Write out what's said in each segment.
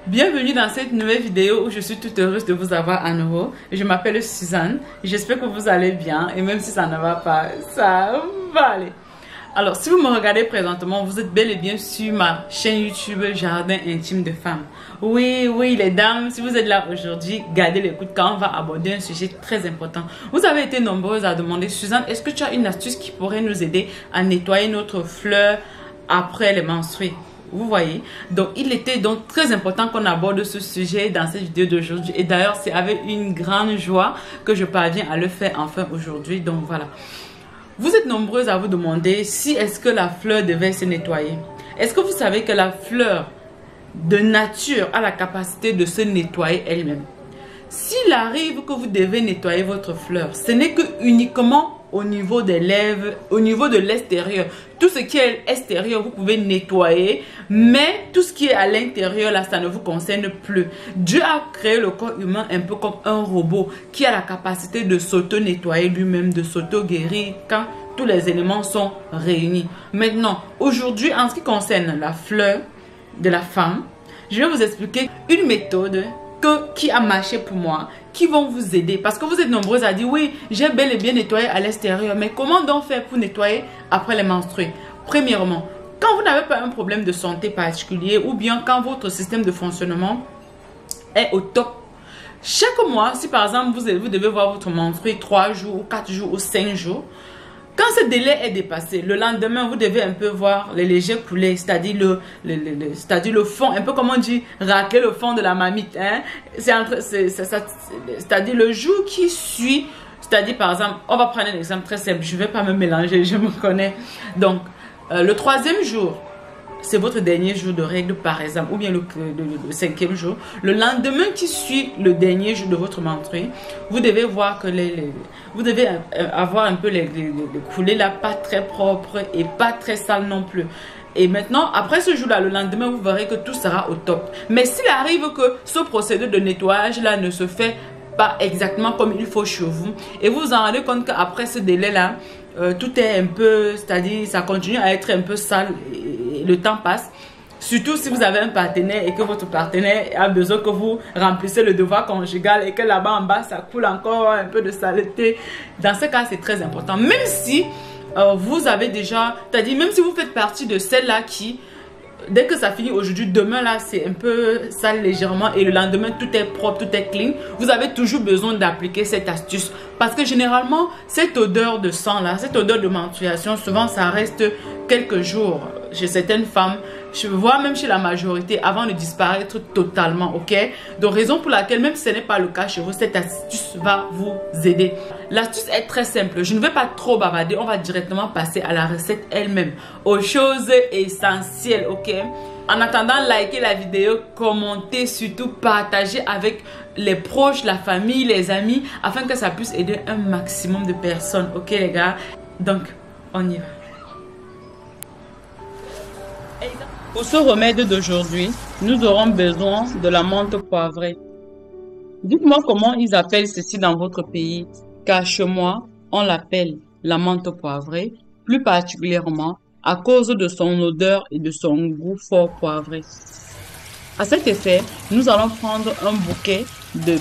Bienvenue dans cette nouvelle vidéo où je suis toute heureuse de vous avoir à nouveau. Je m'appelle Suzanne, j'espère que vous allez bien et même si ça ne va pas, ça va aller. Alors si vous me regardez présentement, vous êtes bel et bien sur ma chaîne YouTube Jardin Intime de Femmes. Oui, les dames, si vous êtes là aujourd'hui, gardez l'écoute car on va aborder un sujet très important. Vous avez été nombreuses à demander, Suzanne, est-ce que tu as une astuce qui pourrait nous aider à nettoyer notre fleur après les menstrues? Vous voyez, donc il était donc très important qu'on aborde ce sujet dans cette vidéo d'aujourd'hui. Et d'ailleurs, c'est avec une grande joie que je parviens à le faire enfin aujourd'hui. Donc voilà. Vous êtes nombreuses à vous demander si est-ce que la fleur devait se nettoyer. Est-ce que vous savez que la fleur de nature a la capacité de se nettoyer elle-même? S'il arrive que vous devez nettoyer votre fleur, ce n'est que uniquement au niveau des lèvres, au niveau de l'extérieur. Tout ce qui est extérieur, vous pouvez nettoyer, mais tout ce qui est à l'intérieur, là, ça ne vous concerne plus. Dieu a créé le corps humain un peu comme un robot qui a la capacité de s'auto-nettoyer lui-même, de s'auto-guérir quand tous les éléments sont réunis. Maintenant, aujourd'hui, en ce qui concerne la fleur de la femme, je vais vous expliquer une méthode qui a marché pour moi, qui vont vous aider. Parce que vous êtes nombreuses à dire, oui, j'ai bel et bien nettoyé à l'extérieur, mais comment donc faire pour nettoyer après les menstrues? Premièrement, quand vous n'avez pas un problème de santé particulier ou bien quand votre système de fonctionnement est au top, chaque mois, si par exemple vous devez voir votre menstruée 3 jours ou 4 jours ou 5 jours, quand ce délai est dépassé, le lendemain, vous devez un peu voir les légers coulées, c'est-à-dire le fond, un peu comme on dit, racler le fond de la marmite. Hein? C'est-à-dire le jour qui suit, c'est-à-dire par exemple, on va prendre un exemple très simple, je ne vais pas me mélanger, je me connais. Donc, le 3e jour, c'est votre dernier jour de règle par exemple, ou bien le 5e jour. Le lendemain qui suit le dernier jour de votre menstruée, vous devez voir que vous devez avoir un peu les coulées là, pas très propres et pas très sales non plus. Et maintenant, après ce jour-là, le lendemain, vous verrez que tout sera au top. Mais s'il arrive que ce procédé de nettoyage-là ne se fait pas exactement comme il faut chez vous, et vous vous en rendez compte qu'après ce délai-là, tout est un peu, c'est-à-dire ça continue à être un peu sale et le temps passe. Surtout si vous avez un partenaire et que votre partenaire a besoin que vous remplissez le devoir conjugal et que là-bas en bas ça coule encore un peu de saleté. Dans ce cas, c'est très important. Même si vous avez déjà, c'est-à-dire même si vous faites partie de celle-là qui, dès que ça finit aujourd'hui, demain là c'est un peu sale légèrement et le lendemain tout est propre, tout est clean, vous avez toujours besoin d'appliquer cette astuce. Parce que généralement, cette odeur de sang là, cette odeur de menstruation, souvent ça reste quelques jours chez certaines femmes, je vois même chez la majorité, avant de disparaître totalement, ok? Donc raison pour laquelle, même si ce n'est pas le cas chez vous, cette astuce va vous aider. L'astuce est très simple, je ne vais pas trop bavarder, on va directement passer à la recette elle-même, aux choses essentielles, ok? En attendant, likez la vidéo, commentez, surtout partagez avec les proches, la famille, les amis, afin que ça puisse aider un maximum de personnes, ok les gars? Donc, on y va. Pour ce remède d'aujourd'hui, nous aurons besoin de la menthe poivrée. Dites-moi comment ils appellent ceci dans votre pays, car chez moi, on l'appelle la menthe poivrée, plus particulièrement à cause de son odeur et de son goût fort poivré. À cet effet, nous allons prendre un bouquet de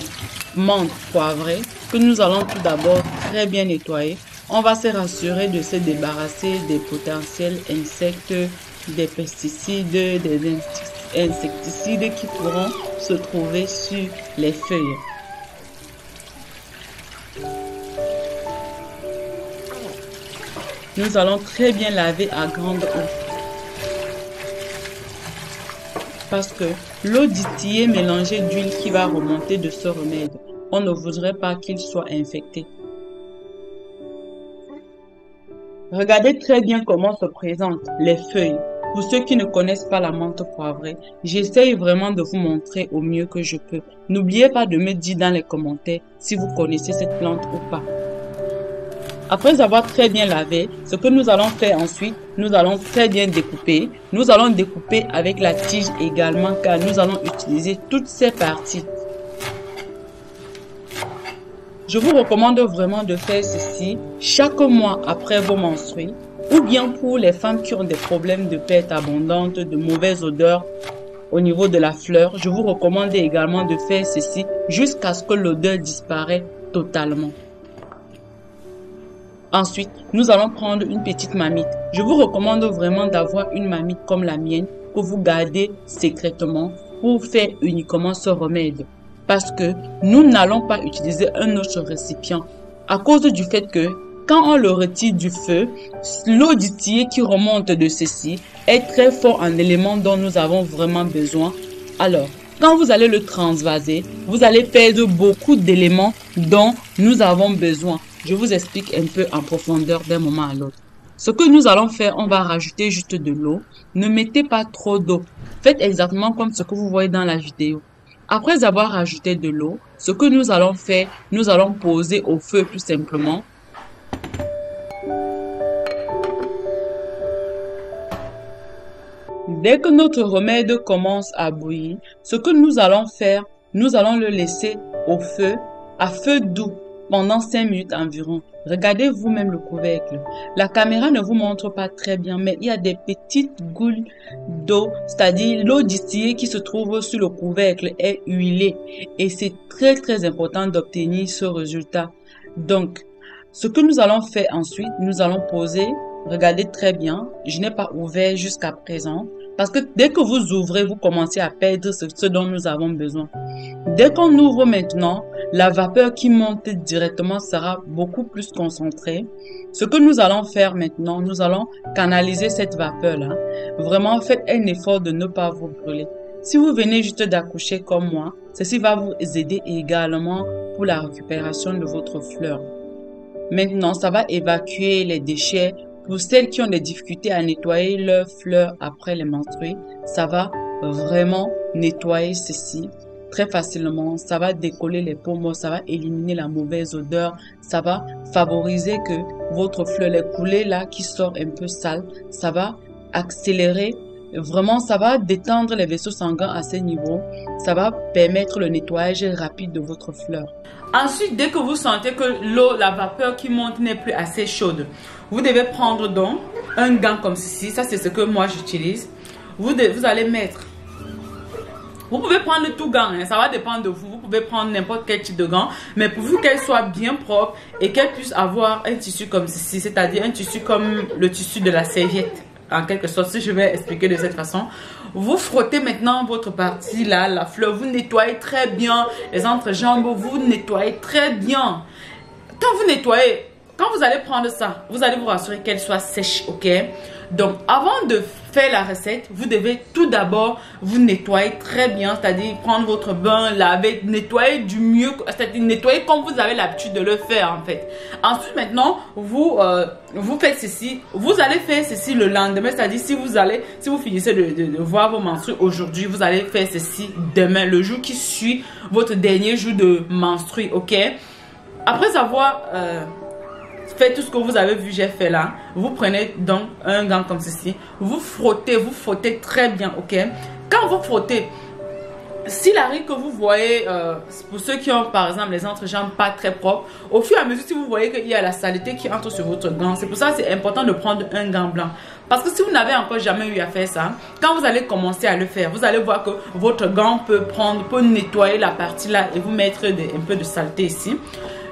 menthe poivrée que nous allons tout d'abord très bien nettoyer. On va se rassurer de se débarrasser des potentiels insectes, des pesticides, des insecticides qui pourront se trouver sur les feuilles. Nous allons très bien laver à grande eau. Parce que l'eau distillée mélangée d'huile qui va remonter de ce remède, on ne voudrait pas qu'il soit infecté. Regardez très bien comment se présentent les feuilles. Pour ceux qui ne connaissent pas la menthe poivrée, j'essaye vraiment de vous montrer au mieux que je peux. N'oubliez pas de me dire dans les commentaires si vous connaissez cette plante ou pas. Après avoir très bien lavé, ce que nous allons faire ensuite, nous allons très bien découper. Nous allons découper avec la tige également car nous allons utiliser toutes ces parties. Je vous recommande vraiment de faire ceci chaque mois après vos menstrues ou bien pour les femmes qui ont des problèmes de perte abondante, de mauvaise odeur au niveau de la fleur, je vous recommande également de faire ceci jusqu'à ce que l'odeur disparaisse totalement. Ensuite, nous allons prendre une petite marmite. Je vous recommande vraiment d'avoir une marmite comme la mienne que vous gardez secrètement pour faire uniquement ce remède. Parce que nous n'allons pas utiliser un autre récipient à cause du fait que quand on le retire du feu, l'eau distillée qui remonte de ceci est très fort en éléments dont nous avons vraiment besoin. Alors, quand vous allez le transvaser, vous allez perdre beaucoup d'éléments dont nous avons besoin. Je vous explique un peu en profondeur d'un moment à l'autre. Ce que nous allons faire, on va rajouter juste de l'eau. Ne mettez pas trop d'eau. Faites exactement comme ce que vous voyez dans la vidéo. Après avoir rajouté de l'eau, ce que nous allons faire, nous allons poser au feu tout simplement. Dès que notre remède commence à bouillir, ce que nous allons faire, nous allons le laisser au feu, à feu doux, pendant 5 minutes environ. Regardez vous-même le couvercle. La caméra ne vous montre pas très bien, mais il y a des petites gouttes d'eau, c'est-à-dire l'eau distillée qui se trouve sur le couvercle est huilée. Et c'est très important d'obtenir ce résultat. Donc, ce que nous allons faire ensuite, nous allons poser, regardez très bien, je n'ai pas ouvert jusqu'à présent. Parce que dès que vous ouvrez, vous commencez à perdre ce dont nous avons besoin. Dès qu'on ouvre maintenant, la vapeur qui monte directement sera beaucoup plus concentrée. Ce que nous allons faire maintenant, nous allons canaliser cette vapeur-là. Vraiment, faites un effort de ne pas vous brûler. Si vous venez juste d'accoucher comme moi, ceci va vous aider également pour la récupération de votre fleur. Maintenant, ça va évacuer les déchets. Pour celles qui ont des difficultés à nettoyer leurs fleurs après les menstrues, ça va vraiment nettoyer ceci très facilement. Ça va décoller les peaux mortes, ça va éliminer la mauvaise odeur, ça va favoriser que votre fleur, les coulées là qui sortent un peu sales, ça va accélérer. Vraiment, ça va détendre les vaisseaux sanguins à ce niveau. Ça va permettre le nettoyage rapide de votre fleur. Ensuite, dès que vous sentez que l'eau, la vapeur qui monte n'est plus assez chaude, vous devez prendre donc un gant comme ceci. Ça, c'est ce que moi j'utilise. Vous allez mettre. Vous pouvez prendre tout gant, hein, ça va dépendre de vous. Vous pouvez prendre n'importe quel type de gant, mais pourvu qu'elle soit bien propre et qu'elle puisse avoir un tissu comme ceci, c'est-à-dire un tissu comme le tissu de la serviette. En quelque sorte, si je vais expliquer de cette façon, vous frottez maintenant votre partie là, la fleur, vous nettoyez très bien les entrejambes, vous nettoyez très bien. Quand vous nettoyez, quand vous allez prendre ça, vous allez vous rassurer qu'elle soit sèche, ok? Donc, avant de faire la recette, vous devez tout d'abord vous nettoyer très bien, c'est-à-dire prendre votre bain, laver, nettoyer du mieux, c'est-à-dire nettoyer comme vous avez l'habitude de le faire en fait. Ensuite, maintenant, vous faites ceci, vous allez faire ceci le lendemain, c'est-à-dire si vous finissez de voir vos menstrues aujourd'hui, vous allez faire ceci demain, le jour qui suit votre dernier jour de menstrues, ok? Après avoir faites tout ce que vous avez vu, j'ai fait là. Vous prenez donc un gant comme ceci. Vous frottez très bien, ok? Quand vous frottez, s'il arrive que vous voyez, pour ceux qui ont par exemple les entrejambes pas très propres, au fur et à mesure, si vous voyez qu'il y a la saleté qui entre sur votre gant, c'est pour ça que c'est important de prendre un gant blanc. Parce que si vous n'avez encore jamais eu à faire ça, quand vous allez commencer à le faire, vous allez voir que votre gant peut nettoyer la partie là et vous mettre un peu de saleté ici.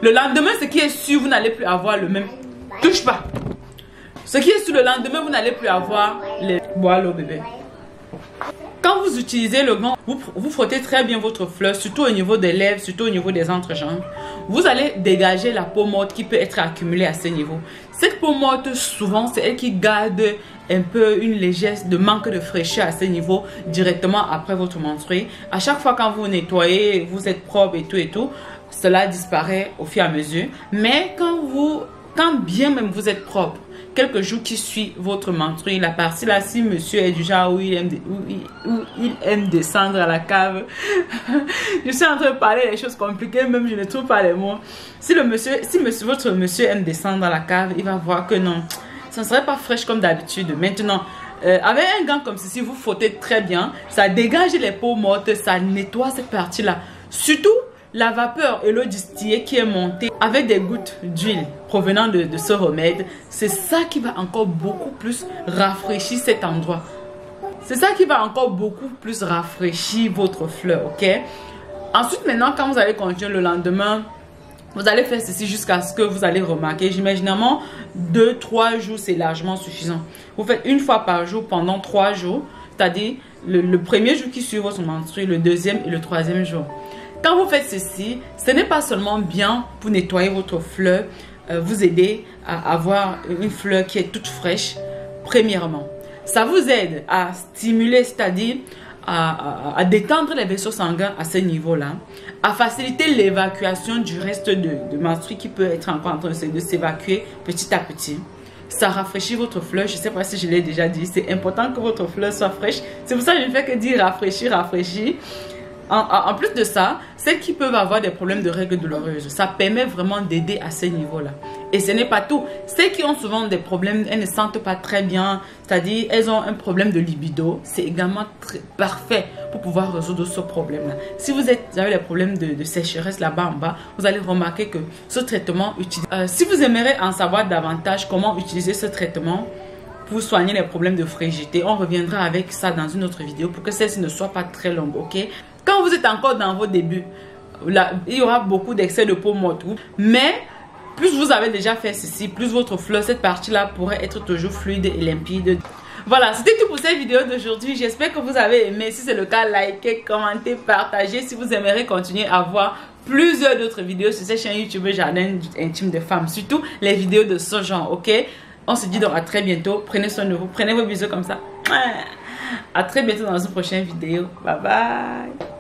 Le lendemain, ce qui est sûr, vous n'allez plus avoir le même... Touche pas. Ce qui est sûr, le lendemain, vous n'allez plus avoir les... Bois l'eau, bébé. Quand vous utilisez le gant, vous frottez très bien votre fleur, surtout au niveau des lèvres, surtout au niveau des entrejambes. Vous allez dégager la peau morte qui peut être accumulée à ce niveau. Cette peau morte, souvent, c'est elle qui garde un peu une légèreté de manque de fraîcheur à ce niveau directement après votre menstruée. À chaque fois quand vous nettoyez, vous êtes propre et tout, cela disparaît au fur et à mesure. Mais quand bien même vous êtes propre, quelques jours qui suivent votre menstruée, la partie là, si monsieur est du genre où il aime descendre à la cave, je suis en train de parler des choses compliquées, même je ne trouve pas les mots. Si votre monsieur aime descendre à la cave, il va voir que non, ça ne serait pas fraîche comme d'habitude. Maintenant, avec un gant comme ceci, vous frottez très bien, ça dégage les peaux mortes, ça nettoie cette partie là. Surtout la vapeur et l'eau distillée qui est montée avec des gouttes d'huile provenant de ce remède, c'est ça qui va encore beaucoup plus rafraîchir cet endroit. C'est ça qui va encore beaucoup plus rafraîchir votre fleur, ok? Ensuite, maintenant, quand vous allez continuer le lendemain, vous allez faire ceci jusqu'à ce que vous allez remarquer. Généralement, 2-3 jours, c'est largement suffisant. Vous faites une fois par jour pendant 3 jours, c'est-à-dire le premier jour qui suit votre menstru, le deuxième et le troisième jour. Quand vous faites ceci, ce n'est pas seulement bien pour nettoyer votre fleur, vous aider à avoir une fleur qui est toute fraîche, premièrement. Ça vous aide à stimuler, c'est-à-dire à détendre les vaisseaux sanguins à ce niveau-là, à faciliter l'évacuation du reste de menstru qui peut être encore en train de s'évacuer petit à petit. Ça rafraîchit votre fleur. Je ne sais pas si je l'ai déjà dit, c'est important que votre fleur soit fraîche. C'est pour ça que je ne fais que dire rafraîchir, rafraîchir. En plus de ça, celles qui peuvent avoir des problèmes de règles douloureuses, ça permet vraiment d'aider à ce niveau-là. Et ce n'est pas tout. Celles qui ont souvent des problèmes, elles ne sentent pas très bien, c'est-à-dire elles ont un problème de libido, c'est également parfait pour pouvoir résoudre ce problème-là. Si vous avez des problèmes de sécheresse là-bas en bas, vous allez remarquer que ce traitement utilise. Si vous aimeriez en savoir davantage comment utiliser ce traitement pour soigner les problèmes de frigidité, on reviendra avec ça dans une autre vidéo pour que celle-ci ne soit pas très longue, ok? Quand vous êtes encore dans vos débuts, là, il y aura beaucoup d'excès de peau morte. Mais plus vous avez déjà fait ceci, plus votre fleur, cette partie-là pourrait être toujours fluide et limpide. Voilà, c'était tout pour cette vidéo d'aujourd'hui. J'espère que vous avez aimé. Si c'est le cas, likez, commentez, partagez. Si vous aimeriez continuer à voir plusieurs d'autres vidéos sur cette chaîne YouTube Jardin Intime des Femmes, surtout les vidéos de ce genre, ok? On se dit donc à très bientôt. Prenez soin de vous. Prenez vos bisous comme ça. À très bientôt dans une prochaine vidéo. Bye bye.